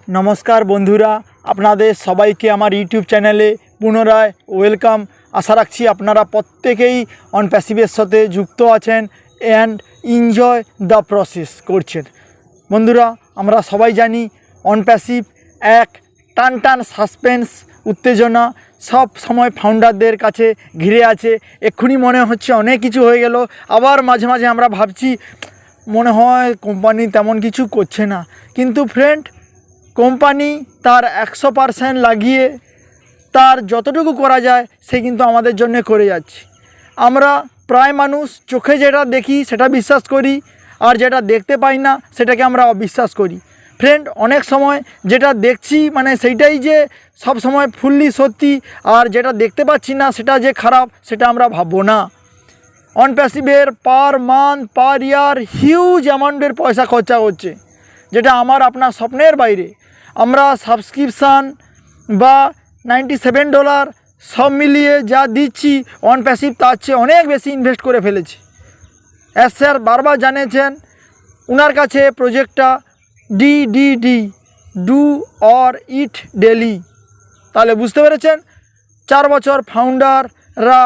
नमस्कार बंधुरा आपनादेर सबाइके आमार यूट्यूब चैनेले पुनराय वेलकाम। आशा राखছি আপনারা প্রত্যেকেই অন প্যাসিভের সাথে যুক্ত আছেন অ্যান্ড এনজয় দ্য প্রসেস করছেন। বন্ধুরা আমরা সবাই জানি অন প্যাসিভ এক টান টান সাসপেন্স উত্তেজনা সব সময় ফাউন্ডারদের কাছে ঘিরে আছে। এক্ষুনি মনে হচ্ছে অনেক কিছু হয়ে গেল, আবার মাঝে মাঝে আমরা ভাবছি মনে হয় কোম্পানি তেমন কিছু করছে না। কিন্তু ফ্রেন্ড, কোম্পানি তার 100% লাগিয়ে তার যতটুকু করা যায় সে কিন্তু আমাদের জন্য করে যাচ্ছে। আমরা প্রায় মানুষ চোখে যেটা দেখি সেটা বিশ্বাস করি, আর যেটা দেখতে পাই না সেটাকে আমরা অবিশ্বাস করি। ফ্রেন্ড, অনেক সময় যেটা দেখছি মানে সেইটাই যে সব সময় ফুললি সত্যি, আর যেটা দেখতে পাচ্ছি না সেটা যে খারাপ সেটা আমরা ভাববো না। অন প্যাসিভের per month per year huge অ্যামাউন্টের পয়সা খরচা হচ্ছে, যেটা আমার আপনার স্বপ্নের বাইরে। আমরা সাবস্ক্রিপশান বা $97 সব মিলিয়ে যা দিচ্ছি অন প্যাসিভ তার চেয়ে অনেক বেশি ইনভেস্ট করে ফেলেছি। স্যার বারবার জানিয়েছেন ওনার কাছে প্রজেক্টটা DDD do or it daily. তাহলে বুঝতে পেরেছেন 4 বছর ফাউন্ডাররা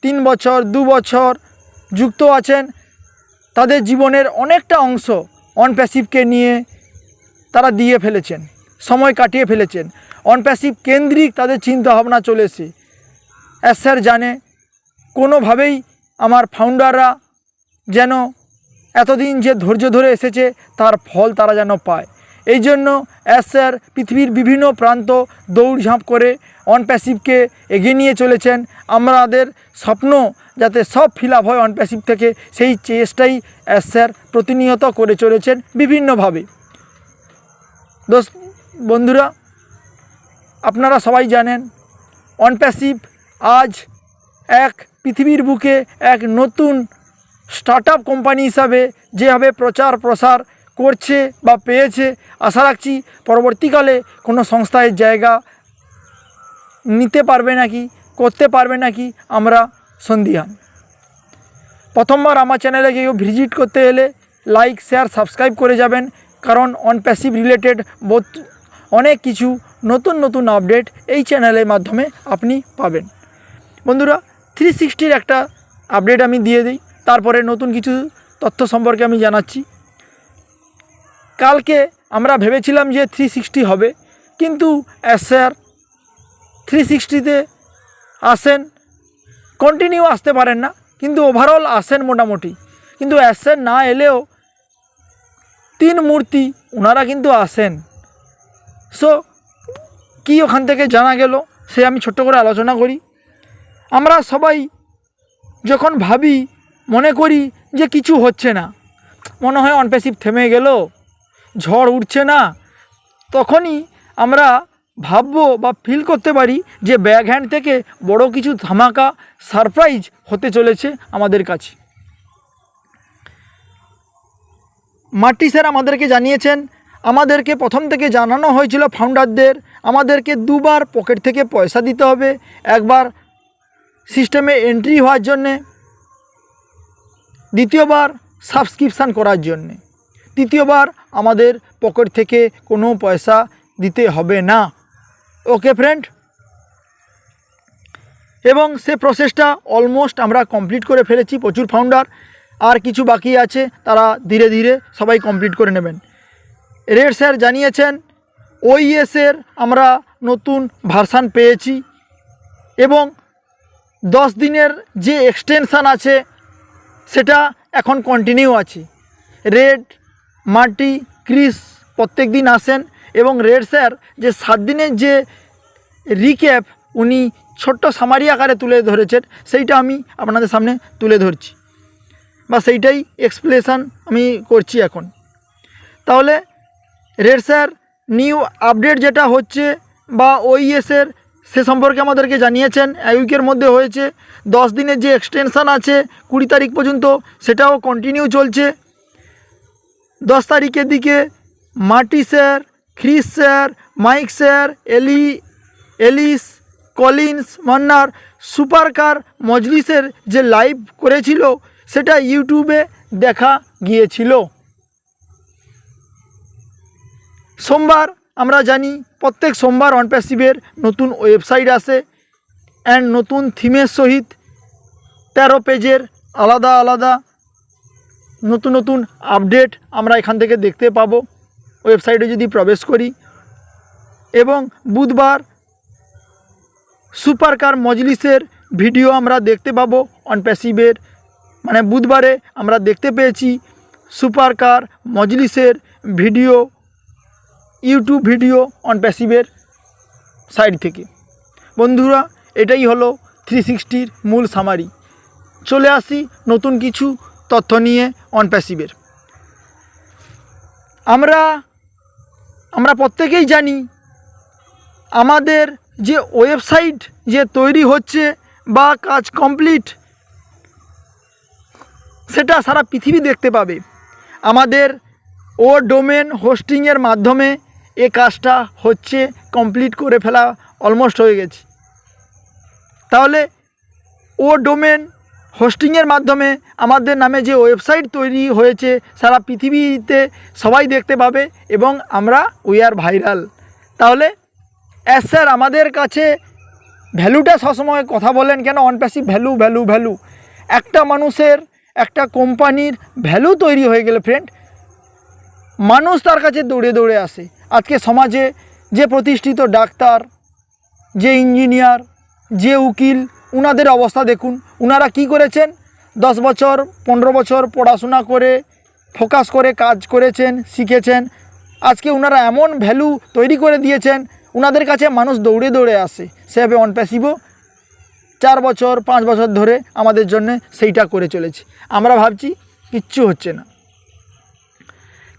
3 বছর 2 বছর যুক্ত আছেন, তাদের জীবনের অনেকটা অংশ অন প্যাসিভকে নিয়ে তারা দিয়ে ফেলেছেন, সময় কাটিয়ে ফেলেছেন। অন প্যাসিভ কেন্দ্রিক তাদের চিন্তাভাবনা চলেছে। স্যার জানে কোনোভাবেই আমার ফাউন্ডাররা যেন এতদিন যে ধৈর্য ধরে এসেছে তার ফল তারা যেন পায়। এই জন্য স্যার পৃথিবীর বিভিন্ন প্রান্ত দৌড়ঝাঁপ করে অন প্যাসিভকে এগিয়ে নিয়ে চলেছেন। আমাদের স্বপ্ন যাতে সব ফিল আপ হয় অন প্যাসিভ থেকে, সেই চেষ্টাই স্যার প্রতিনিয়ত করে চলেছেন বিভিন্নভাবে। বন্ধুরা, আপনারা সবাই জানেন অন প্যাসিভ আজ এক পৃথিবীর বুকে এক নতুন স্টার্টআপ কোম্পানি হিসাবে যেভাবে প্রচার প্রসার করছে বা পেয়েছে, আশা রাখছি পরবর্তীকালে কোনো সংস্থায় জায়গা নিতে পারবে নাকি, করতে পারবে নাকি আমরা সন্দিহান। প্রথমবার আমার চ্যানেলে কেউ ভিজিট করতে এলে লাইক শেয়ার সাবস্ক্রাইব করে যাবেন, কারণ অন প্যাসিভ রিলেটেড অনেক কিছু নতুন নতুন আপডেট এই চ্যানেলের মাধ্যমে আপনি পাবেন। বন্ধুরা, 360 একটা আপডেট আমি দিয়ে দিই, তারপরে নতুন কিছু তথ্য সম্পর্কে আমি জানাচ্ছি। কালকে আমরা ভেবেছিলাম যে 360 হবে, কিন্তু স্যার 360তে আসেন, কন্টিনিউ আসতে পারেন না, কিন্তু ওভারঅল আসেন মোটামুটি। কিন্তু স্যার না এলেও 3 মূর্তি ওনারা কিন্তু আসেন। সো কি ওখান থেকে জানা গেল সে আমি ছোট্ট করে আলোচনা করি। আমরা সবাই যখন ভাবি মনে করি যে কিছু হচ্ছে না, মনে হয় অন প্যাসিভ থেমে গেল, ঝড় উঠছে না, তখনই আমরা ভাববো বা ফিল করতে পারি যে ব্যাক হ্যান্ড থেকে বড় কিছু ধামাকা সারপ্রাইজ হতে চলেছে আমাদের কাছে। মার্টি স্যার আমাদেরকে জানিয়েছেন, আমাদেরকে প্রথম থেকে জানানো হয়েছিল ফাউন্ডারদের আমাদেরকে 2 বার পকেট থেকে পয়সা দিতে হবে, একবার সিস্টেমে এন্ট্রি হওয়ার জন্যে, দ্বিতীয়বার সাবস্ক্রিপশান করার জন্যে, তৃতীয়বার আমাদের পকেট থেকে কোনো পয়সা দিতে হবে না। ওকে ফ্রেন্ড, এবং সে প্রসেসটা অলমোস্ট আমরা কমপ্লিট করে ফেলেছি। প্রচুর ফাউন্ডার আর কিছু বাকি আছে, তারা ধীরে ধীরে সবাই কমপ্লিট করে নেবেন। রেড স্যার জানিয়েছেন ওইএসের আমরা নতুন ভার্সান পেয়েছি, এবং 10 দিনের যে এক্সটেনশান আছে সেটা এখন কন্টিনিউ আছে। রেড, মার্টি, ক্রিস প্রত্যেক দিন আসেন, এবং রেড স্যার যে 7 দিনের যে রিক্যাপ উনি ছোট্ট সামারি আকারে তুলে ধরেছেন, সেইটা আমি আপনাদের সামনে তুলে ধরছি, বা সেইটাই এক্সপ্লেনেশন আমি করছি এখন। তাহলে রেড স্যার নিউ আপডেট যেটা হচ্ছে বা ওইএসের সে সম্পর্কে আমাদেরকে জানিয়েছেন। এক উইকের মধ্যে হয়েছে, 10 দিনের যে এক্সটেনশান আছে 20 তারিখ পর্যন্ত সেটাও কন্টিনিউ চলছে। 10 তারিখের দিকে Marty sir, Chris sir, Mike sir, Ellis, Collins, মান্নার সুপারকার মজলিসের যে লাইভ করেছিল সেটা ইউটিউবে দেখা গিয়েছিল। সোমবার আমরা জানি প্রত্যেক সোমবার অন প্যাসিভের নতুন ওয়েবসাইট আসে অ্যান্ড নতুন থিমের সহিত 13 পেজের আলাদা আলাদা নতুন নতুন আপডেট আমরা এখান থেকে দেখতে পাবো ওয়েবসাইটে যদি প্রবেশ করি। এবং বুধবার সুপার কার মজলিসের ভিডিও আমরা দেখতে পাবো অন প্যাসিভের, মানে বুধবারে আমরা দেখতে পেয়েছি সুপার কার মজলিসের ভিডিও, ইউটিউব ভিডিও অন প্যাসিভের সাইট থেকে। বন্ধুরা, এটাই হলো 360-র মূল সামারি। চলে আসি নতুন কিছু তথ্য নিয়ে অন প্যাসিভের। আমরা প্রত্যেকেই জানি আমাদের যে ওয়েবসাইট যে তৈরি হচ্ছে বা কাজ কমপ্লিট, সেটা সারা পৃথিবী দেখতে পাবে। আমাদের ডোমেন হোস্টিংয়ের মাধ্যমে এ কাজটা হচ্ছে, কমপ্লিট করে ফেলা অলমোস্ট হয়ে গেছে। তাহলে ডোমেন হোস্টিংয়ের মাধ্যমে আমাদের নামে যে ওয়েবসাইট তৈরি হয়েছে সারা পৃথিবীতে সবাই দেখতে পাবে এবং আমরা উই আর ভাইরাল। তাহলে স্যার আমাদের কাছে ভ্যালুটা সবসময় কথা বলেন কেন? On passive value value value. একটা মানুষের, একটা কোম্পানির ভ্যালু তৈরি হয়ে গেলে ফ্রেন্ড, মানুষ তার কাছে দৌড়ে দৌড়ে আসে। আজকে সমাজে যে প্রতিষ্ঠিত ডাক্তার, যে ইঞ্জিনিয়ার, যে উকিল, উনাদের অবস্থা দেখুন। উনারা কি করেছেন? 10 বছর 15 বছর পড়াশোনা করে ফোকাস করে কাজ করেছেন, শিখেছেন। আজকে উনারা এমন ভ্যালু তৈরি করে দিয়েছেন, উনাদের কাছে মানুষ দৌড়ে দৌড়ে আসে। সেভাবে অন প্যাসিভও 4 বছর 5 বছর ধরে আমাদের জন্য সেইটা করে চলেছে। আমরা ভাবছি কিচ্ছু হচ্ছে না,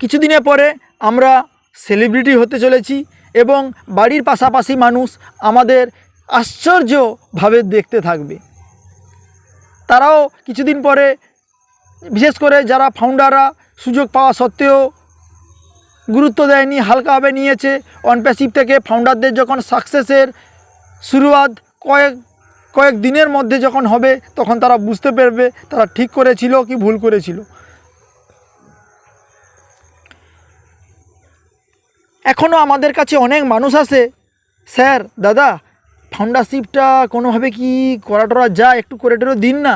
কিছুদিনের পরে আমরা সেলিব্রিটি হতে চলেছি এবং বাড়ির পাশাপাশি মানুষ আমাদের আশ্চর্যভাবে দেখতে থাকবে। তারাও কিছুদিন পরে, বিশেষ করে যারা ফাউন্ডাররা সুযোগ পাওয়া সত্ত্বেও গুরুত্ব দেয়নি, হালকাভাবে নিয়েছে, অন প্যাসিভ থেকে ফাউন্ডারদের যখন সাকসেসের শুরুয়াত কয়েক দিনের মধ্যে যখন হবে, তখন তারা বুঝতে পারবে তারা ঠিক করেছিল কি ভুল করেছিল। এখনও আমাদের কাছে অনেক মানুষ আসে, স্যার দাদা ফাউন্ডারশিপটা কোনোভাবে কি করা টরা যায়, একটু করে টোরে দিন না।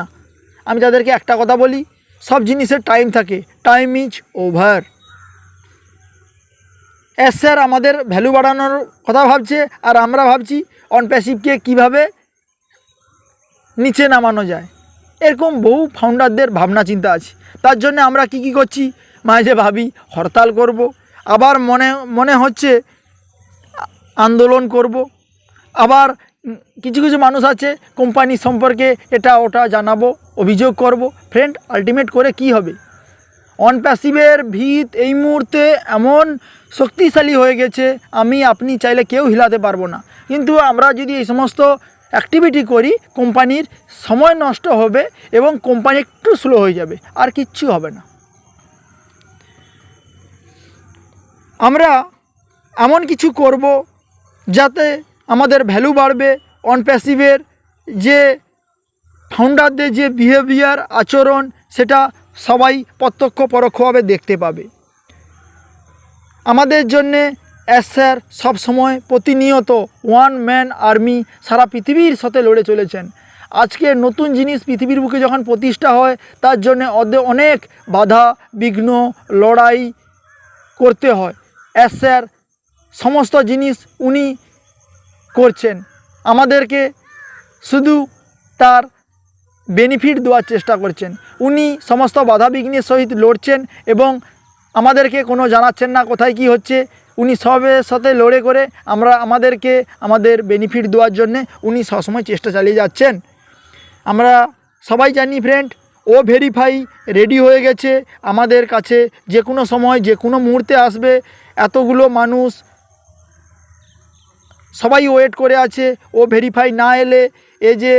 আমি তাদেরকে একটা কথা বলি, সব জিনিসের টাইম থাকে, টাইম ইজ ওভার। স্যার আমাদের ভ্যালু বাড়ানোর কথা ভাবছে আর আমরা ভাবছি অন প্যাসিভকে কীভাবে নিচে নামানো যায়। এরকম বহু ফাউন্ডারদের ভাবনা চিন্তা আছে। তার জন্য আমরা কি করছি, মাঝে ভাবি হরতাল করব, আবার মনে হচ্ছে আন্দোলন করব। আবার কিছু কিছু মানুষ আছে কোম্পানি সম্পর্কে এটা ওটা জানাবো, অভিযোগ করব। ফ্রেন্ড, আলটিমেট করে কি হবে? অন প্যাসিভের ভিত এই মুহূর্তে এমন শক্তিশালী হয়ে গেছে, আপনি চাইলে কেউ হিলাতে পারবো না। কিন্তু আমরা যদি এই সমস্ত অ্যাক্টিভিটি করি, কোম্পানির সময় নষ্ট হবে এবং কোম্পানি একটু স্লো হয়ে যাবে, আর কিচ্ছু হবে না। আমরা এমন কিছু করব যাতে আমাদের ভ্যালু বাড়বে। অন প্যাসিভের যে ফাউন্ডারদের যে বিহেভিয়ার, আচরণ, সেটা সবাই প্রত্যক্ষ পরোক্ষভাবে দেখতে পাবে। আমাদের জন্যে স্যার সবসময় প্রতিনিয়ত ওয়ান ম্যান আর্মি সারা পৃথিবীর সাথে লড়ে চলেছেন। আজকে নতুন জিনিস পৃথিবীর বুকে যখন প্রতিষ্ঠা হয়, তার জন্য অনেক বাধা বিঘ্ন লড়াই করতে হয়। স্যার সমস্ত জিনিস উনি করছেন, আমাদেরকে শুধু তার বেনিফিট দেওয়ার চেষ্টা করছেন। উনি সমস্ত বাধা বিঘ্নের সহিত লড়ছেন এবং আমাদেরকে কোনো জানাচ্ছেন না কোথায় কি হচ্ছে। উনি সবের সাথে লড়ে করে আমাদেরকে আমাদের বেনিফিট দেওয়ার জন্যে উনি সবসময় চেষ্টা চালিয়ে যাচ্ছেন। আমরা সবাই জানি ফ্রেন্ড, ভেরিফাই রেডি হয়ে গেছে আমাদের কাছে, যে কোনো সময় যে কোনো মুহূর্তে আসবে। এতগুলো মানুষ সবাই ওয়েট করে আছে। ভেরিফাই না এলে এই যে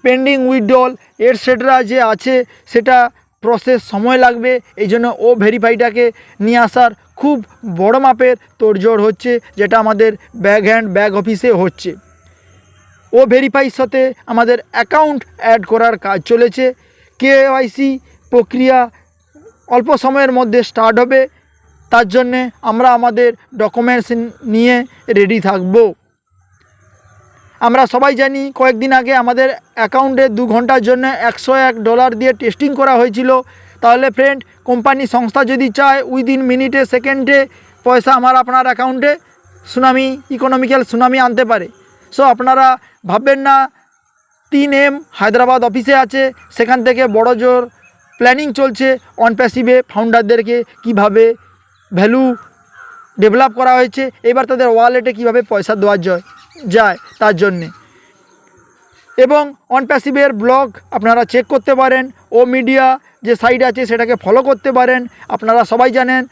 পেন্ডিং উইথড্রল এটসেট্রা যে আছে, সেটা প্রসেস সময় লাগবে। এই জন্য ভেরিফাইটাকে নিয়ে আসার খুব বড় মাপের তোড়জোড় হচ্ছে, যেটা আমাদের ব্যাক অফিসে হচ্ছে। ভেরিফাইয়ের সাথে আমাদের অ্যাকাউন্ট অ্যাড করার কাজ চলেছে। KYC প্রক্রিয়া অল্প সময়ের মধ্যে স্টার্ট হবে। তার জন্যে আমরা আমাদের ডকুমেন্টস নিয়ে রেডি থাকব। আমরা সবাই জানি কয়েকদিন আগে আমাদের অ্যাকাউন্টে 2 ঘন্টার জন্য $101 দিয়ে টেস্টিং করা হয়েছিল। তাহলে ফ্রেন্ড, কোম্পানি সংস্থা যদি চায় উইদিন মিনিটে সেকেন্ডে পয়সা আপনার অ্যাকাউন্টে ইকোনমিক্যাল সুনামি আনতে পারে। সো আপনারা ভাববেন না। 3M হায়দ্রাবাদ অফিসে আছে, সেখান থেকে বড় জোর প্ল্যানিং চলছে অনপ্যাসিভে ফাউন্ডারদেরকে কিভাবে ভ্যালু ডেভেলপ করা হয়েছে, এবার তাদের ওয়ালেটে কিভাবে পয়সা দেওয়া যায় তার জন্যে। এবং অনপ্যাসিভের ব্লগ আপনারা চেক করতে পারেন, ও মিডিয়া যে সাইট আছে সেটাকে ফলো করতে পারেন। আপনারা সবাই জানেন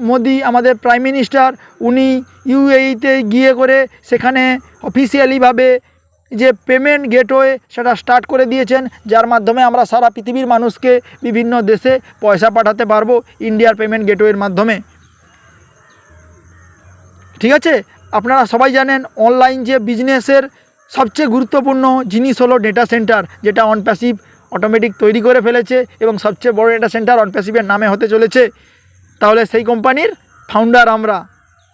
মোদি আমাদের প্রাইম মিনিস্টার, উনি ইউএইতে গিয়ে করে সেখানে অফিসিয়ালিভাবে যে পেমেন্ট গেটওয়ে সেটা স্টার্ট করে দিয়েছেন, যার মাধ্যমে আমরা সারা পৃথিবীর মানুষকে বিভিন্ন দেশে পয়সা পাঠাতে পারবো ইন্ডিয়ার পেমেন্ট গেটওয়ের মাধ্যমে। ঠিক আছে, আপনারা সবাই জানেন অনলাইন যে বিজনেসের সবচেয়ে গুরুত্বপূর্ণ জিনিস হলো ডেটা সেন্টার, যেটা অনপ্যাসিভ অটোমেটিক তৈরি করে ফেলেছে এবং সবচেয়ে বড় ডেটা সেন্টার অনপ্যাসিভের নামে হতে চলেছে। তাহলে সেই কোম্পানির ফাউন্ডার আমরা,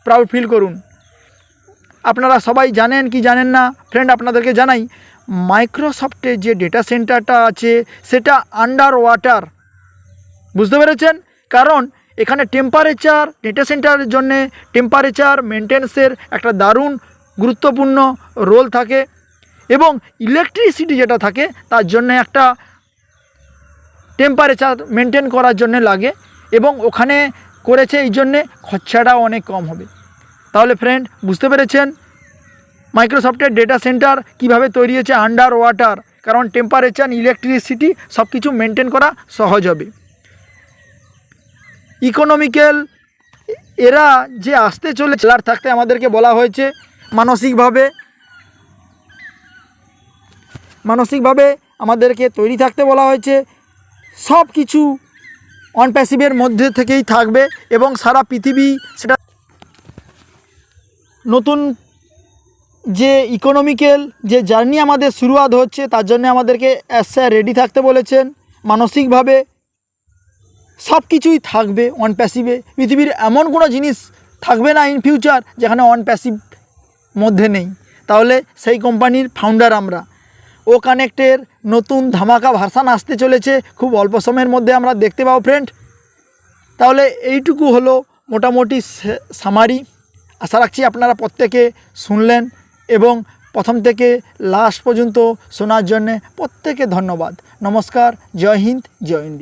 প্রাউড ফিল করুন। আপনারা সবাই জানেন কি জানেন না ফ্রেন্ড, আপনাদেরকে জানাই, মাইক্রোসফটের যে ডেটা সেন্টারটা আছে সেটা আন্ডার ওয়াটার, বুঝতে পেরেছেন? কারণ এখানে টেম্পারেচার, ডেটা সেন্টারের জন্যে টেম্পারেচার মেনটেন্সের একটা দারুণ গুরুত্বপূর্ণ রোল থাকে এবং ইলেকট্রিসিটি যেটা থাকে তার জন্য একটা টেম্পারেচার মেনটেন করার জন্য লাগে এবং ওখানে করেছে এই জন্যে খরচাটাও অনেক কম হবে। তাহলে ফ্রেন্ড, বুঝতে পেরেছেন মাইক্রোসফটের ডেটা সেন্টার কিভাবে তৈরি হয়েছে আন্ডার ওয়াটার, কারণ টেম্পারেচার, ইলেকট্রিসিটি সব কিছু মেনটেন করা সহজ হবে। ইকোনমিক্যাল এরা যে আসতে চলে চালার থাকতে আমাদেরকে বলা হয়েছে মানসিকভাবে আমাদেরকে তৈরি থাকতে বলা হয়েছে। সব কিছু অনপ্যাসিভের মধ্যে থেকেই থাকবে এবং সারা পৃথিবী সেটা নতুন যে ইকোনমিক্যাল যে জার্নি আমাদের শুরুয়াত হচ্ছে তার জন্য আমাদেরকে রেডি থাকতে বলেছেন। মানসিকভাবে সব কিছুই থাকবে অনপ্যাসিভে। পৃথিবীর এমন কোনো জিনিস থাকবে না ইন ফিউচার যেখানে অনপ্যাসিভ মধ্যে নেই। তাহলে সেই কোম্পানির ফাউন্ডার আমরা। ও কানেক্টের নতুন ধামাকা ভার্সান আসতে চলেছে খুব অল্প সময়ের মধ্যে আমরা দেখতে পাবো ফ্রেন্ড। তাহলে এইটুকু হলো মোটামুটি সামারি। আশা রাখছি আপনারা প্রত্যেকে শুনলেন এবং প্রথম থেকে লাস্ট পর্যন্ত শোনার জন্যে প্রত্যেকে ধন্যবাদ। নমস্কার, জয় হিন্দ, জয় হিন্দ।